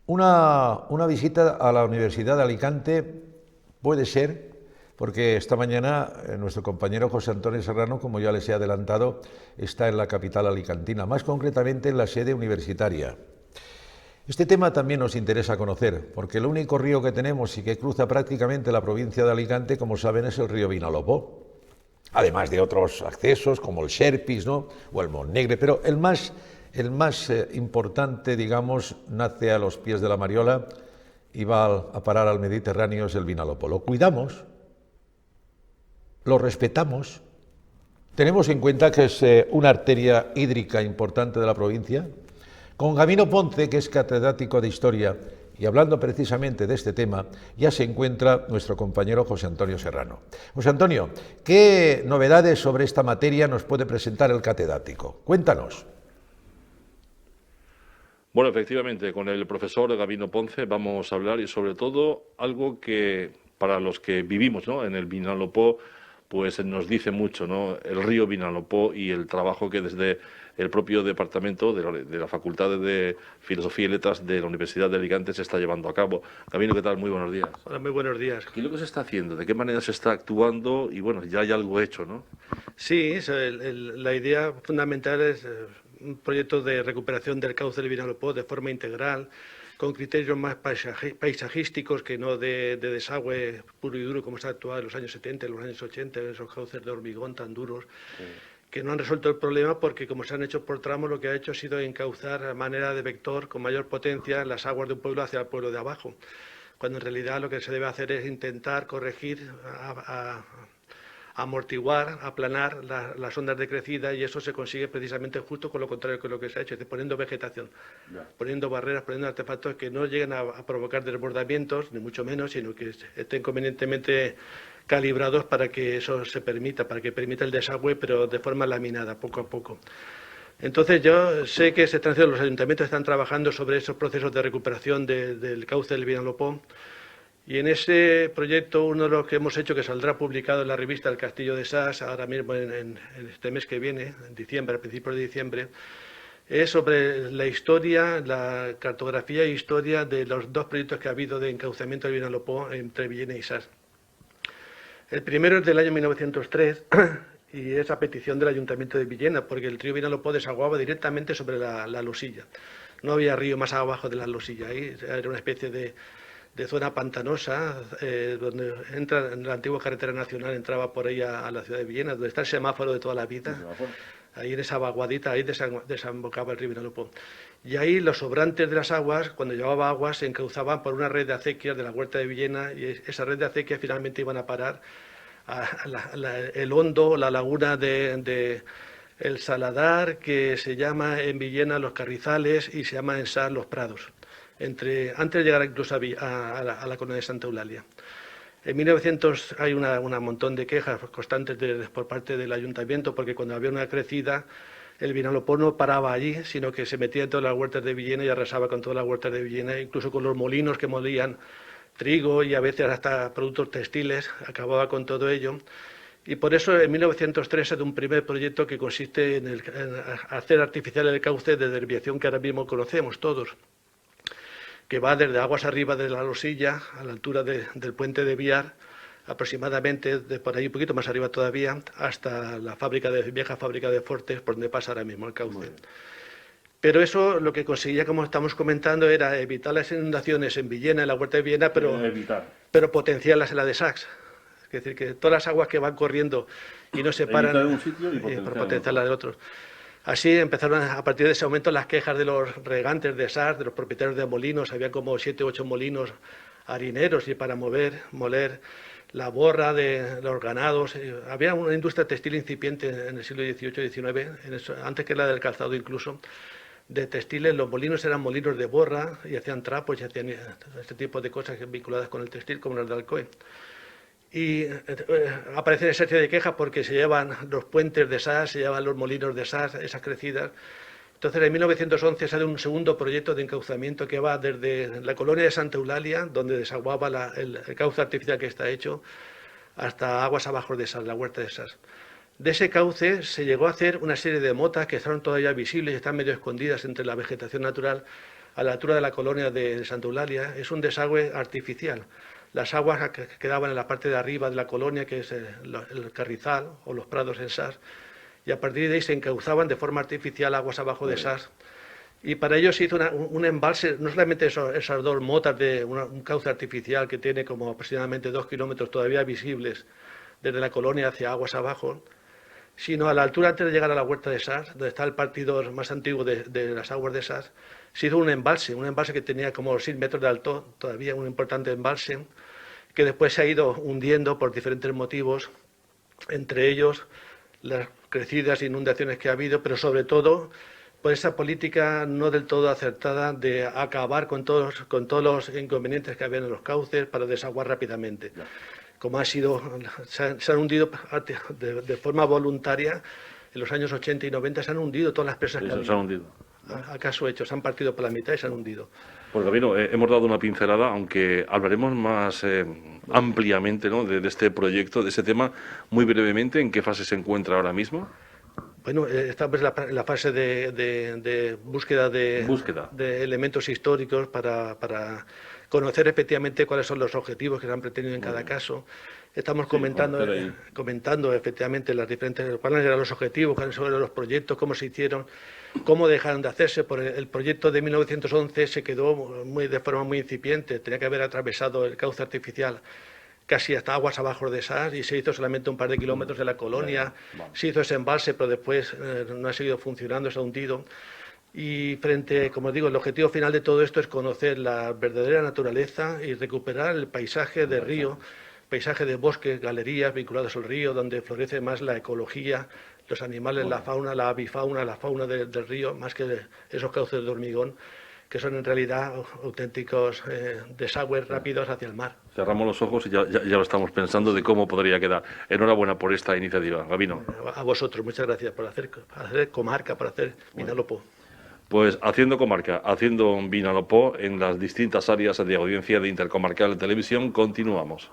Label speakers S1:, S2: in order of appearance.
S1: Una visita a la Universidad de Alicante puede ser, porque esta mañana nuestro compañero José Antonio Serrano, como ya les he adelantado, está en la capital alicantina, más concretamente en la sede universitaria. Este tema también nos interesa conocer, porque el único río que tenemos y que cruza prácticamente la provincia de Alicante, como saben, es el río Vinalopó, además de otros accesos como el Serpis, ¿no?, o el Montnegre, pero el más importante, digamos, nace a los pies de la Mariola y va a parar al Mediterráneo, es el Vinalopó. Lo cuidamos, lo respetamos, tenemos en cuenta que es una arteria hídrica importante de la provincia. Con Gabino Ponce, que es catedrático de Historia, y hablando precisamente de este tema, ya se encuentra nuestro compañero José Antonio Serrano. José Antonio, ¿qué novedades sobre esta materia nos puede presentar el catedrático? Cuéntanos.
S2: Bueno, efectivamente, con el profesor Gabino Ponce vamos a hablar y sobre todo algo que para los que vivimos, ¿no?, en el Vinalopó, pues nos dice mucho, ¿no?, el río Vinalopó y el trabajo que desde el propio departamento de la Facultad de Filosofía y Letras de la Universidad de Alicante se está llevando a cabo. Gabino, ¿qué tal? Muy buenos días.
S3: Hola, muy buenos días.
S2: ¿Qué es lo que se está haciendo? ¿De qué manera se está actuando? Y bueno, ya hay algo hecho, ¿no?
S3: Sí, la idea fundamental es un proyecto de recuperación del cauce del Vinalopó de forma integral, con criterios más paisajísticos que no de desagüe puro y duro como se ha actuado en los años 70, en los años 80, esos cauces de hormigón tan duros, que no han resuelto el problema porque como se han hecho por tramos, lo que ha hecho ha sido encauzar a manera de vector con mayor potencia las aguas de un pueblo hacia el pueblo de abajo, cuando en realidad lo que se debe hacer es intentar corregir, amortiguar, aplanar las ondas de crecida, y eso se consigue precisamente justo con lo contrario que lo que se ha hecho, es decir, poniendo vegetación, poniendo barreras, poniendo artefactos que no lleguen a provocar desbordamientos, ni mucho menos, sino que estén convenientemente calibrados para que eso se permita, para que permita el desagüe, pero de forma laminada, poco a poco. Entonces yo sé que los ayuntamientos están trabajando sobre esos procesos de recuperación del cauce del Vinalopó, y en ese proyecto uno de los que hemos hecho, que saldrá publicado en la revista El Castillo de Sas, ahora mismo en este mes que viene, en diciembre, a principios de diciembre, es sobre la historia, la cartografía e historia de los dos proyectos que ha habido de encauzamiento del Vinalopó entre Villena y Sas. El primero es del año 1903 y es a petición del Ayuntamiento de Villena, porque el río Vinalopó desaguaba directamente sobre la losilla. No había río más abajo de la losilla, ahí era una especie de zona pantanosa, donde entra en la antigua carretera nacional, entraba por ahí a la ciudad de Villena, donde está el semáforo de toda la vida. Ahí en esa vaguadita, ahí desembocaba el río Vinalopó. Y ahí los sobrantes de las aguas, cuando llevaba agua, se encauzaban por una red de acequias de la huerta de Villena, y esa red de acequias finalmente iban a parar el hondo, la laguna de el Saladar, que se llama en Villena Los Carrizales y se llama en Sas Los Prados, antes de llegar incluso a la colonia de Santa Eulalia. En 1900 hay un montón de quejas constantes por parte del ayuntamiento, porque cuando había una crecida, el Vinalopó no paraba allí, sino que se metía en todas las huertas de Villena y arrasaba con todas las huertas de Villena, incluso con los molinos que molían trigo y a veces hasta productos textiles, acababa con todo ello. Y por eso en 1903 se da un primer proyecto que consiste en hacer artificial el cauce de desviación que ahora mismo conocemos todos, que va desde aguas arriba de la losilla, a la altura del puente de Viar, aproximadamente de por ahí un poquito más arriba todavía, hasta la vieja fábrica de Fortes, por donde pasa ahora mismo el cauce. Pero eso lo que conseguía, como estamos comentando, era evitar las inundaciones en Villena, en la huerta de Villena, pero potenciarlas en la de Sax. Es decir, que todas las aguas que van corriendo y no se paran,
S2: de un sitio y
S3: por potenciarlas del otro. Así empezaron a partir de ese momento las quejas de los regantes de Sas, de los propietarios de molinos. Había como 7 o 8 molinos harineros y para moler la borra de los ganados. Había una industria textil incipiente en el siglo XVIII y XIX, antes que la del calzado incluso, de textiles. Los molinos eran molinos de borra y hacían trapos y hacían este tipo de cosas vinculadas con el textil, como los de Alcoy. Y aparecen esa serie de quejas porque se llevan los puentes de Sas, se llevan los molinos de Sas, esas crecidas. Entonces, en 1911 sale un segundo proyecto de encauzamiento que va desde la colonia de Santa Eulalia, donde desaguaba el cauce artificial que está hecho, hasta aguas abajo de Sas, la huerta de Sas. De ese cauce se llegó a hacer una serie de motas que estaban todavía visibles y están medio escondidas entre la vegetación natural, a la altura de la colonia de Santa Eulalia, es un desagüe artificial. Las aguas que quedaban en la parte de arriba de la colonia, que es el Carrizal o los Prados en Sas, y a partir de ahí se encauzaban de forma artificial aguas abajo de Sas. Y para ello se hizo un embalse, no solamente esas 2 motas de un cauce artificial que tiene como aproximadamente 2 kilómetros todavía visibles desde la colonia hacia aguas abajo, sino a la altura antes de llegar a la huerta de Sas, donde está el partidor más antiguo de las aguas de Sas, se hizo un embalse que tenía como 6 metros de alto, todavía un importante embalse, que después se ha ido hundiendo por diferentes motivos, entre ellos las crecidas inundaciones que ha habido, pero sobre todo por esa política no del todo acertada de acabar con todos los inconvenientes que había en los cauces para desaguar rápidamente. Como ha sido, se han hundido de forma voluntaria, en los años 80 y 90 se han hundido todas las presas que
S2: se han hundido.
S3: ¿Acaso hecho? Se han partido por la mitad y se han hundido.
S2: Pues Gabino, hemos dado una pincelada, aunque hablaremos más ampliamente, ¿no?, de este proyecto, de ese tema, muy brevemente. ¿En qué fase se encuentra ahora mismo?
S3: Bueno, estamos en la fase de búsqueda de elementos históricos para conocer efectivamente cuáles son los objetivos que se han pretendido en cada caso. Estamos comentando efectivamente cuáles eran los objetivos, cuáles eran los proyectos, cómo se hicieron, cómo dejaron de hacerse. El proyecto de 1911 se quedó de forma muy incipiente, tenía que haber atravesado el cauce artificial casi hasta aguas abajo de Sas y se hizo solamente un par de kilómetros de la colonia. Se hizo ese embalse, pero después no ha seguido funcionando, se ha hundido. Y como digo, el objetivo final de todo esto es conocer la verdadera naturaleza y recuperar el paisaje de río, paisaje de bosques, galerías vinculados al río, donde florece más la ecología, los animales, la fauna, la avifauna, la fauna del río, más que esos cauces de hormigón, que son en realidad auténticos desagües rápidos hacia el mar.
S2: Cerramos los ojos y ya lo estamos pensando de cómo podría quedar. Enhorabuena por esta iniciativa, Gabino.
S3: A vosotros, muchas gracias por hacer comarca, por hacer Vinalopó.
S2: Pues haciendo comarca, haciendo Vinalopó en las distintas áreas de audiencia de Intercomarcal Televisión, continuamos.